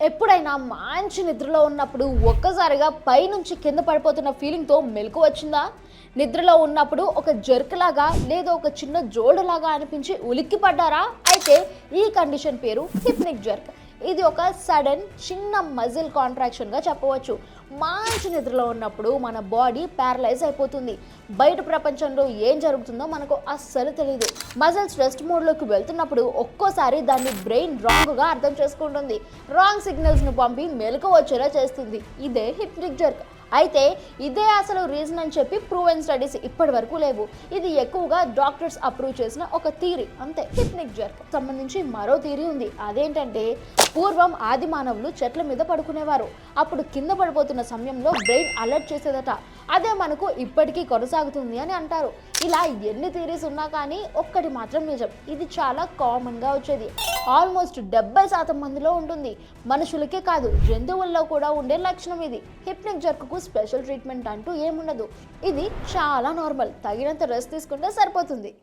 ఎప్పుడైనా మంచి నిద్రలో ఉన్నప్పుడు ఒక్కసారిగా పైనుంచి కింద పడిపోతున్న ఫీలింగ్తో మెలకువ వచ్చిందా? నిద్రలో ఉన్నప్పుడు ఒక జర్క్ లాగా లేదా ఒక చిన్న జోడులాగా అనిపించి ఉలిక్కి పడ్డారా? అయితే ఈ కండిషన్ పేరు హిప్నిక్ జర్క్. ఇది ఒక సడన్ చిన్న మజిల్ కాంట్రాక్షన్గా చెప్పవచ్చు. మంచి నిద్రలో ఉన్నప్పుడు మన బాడీ ప్యారలైజ్ అయిపోతుంది. బయట ప్రపంచంలో ఏం జరుగుతుందో మనకు అస్సలు తెలియదు. మజిల్స్ రెస్ట్ మోడ్లోకి వెళ్తున్నప్పుడు ఒక్కోసారి దాన్ని బ్రెయిన్ రాంగ్గా అర్థం చేసుకుంటుంది. రాంగ్ సిగ్నల్స్ను పంపి మెలకువ వచ్చేలా చేస్తుంది. ఇదే హిప్నిక్ జర్క్. అయితే ఇదే అసలు రీజన్ అని చెప్పి ప్రూవెన్ స్టడీస్ ఇప్పటి వరకు లేవు. ఇది ఎక్కువగా డాక్టర్స్ అప్రూవ్ చేసిన ఒక థియరీ అంతే. హిప్నిక్ జర్క్ సంబంధించి మరో థియరీ ఉంది. అదేంటంటే పూర్వం ఆది మానవులు చెట్ల మీద పడుకునేవారు. అప్పుడు కింద పడిపోతున్న సమయంలో బ్రెయిన్ అలర్ట్ చేసేదట. అదే మనకు ఇప్పటికీ కొనసాగుతుంది అని అంటారు. ఇలా ఎన్ని థియరీస్ ఉన్నా కానీ ఒక్కటి మాత్రం నిజం. ఇది చాలా కామన్గా వచ్చేది. ఆల్మోస్ట్ 70% మందిలో ఉంటుంది. మనుషులకే కాదు, జంతువుల్లో కూడా ఉండే లక్షణం ఇది. హిప్నిక్ జర్క్కు స్పెషల్ ట్రీట్మెంట్ అంటూ ఏముండదు. ఇది చాలా నార్మల్. తగినంత రెస్ట్ తీసుకుంటే సరిపోతుంది.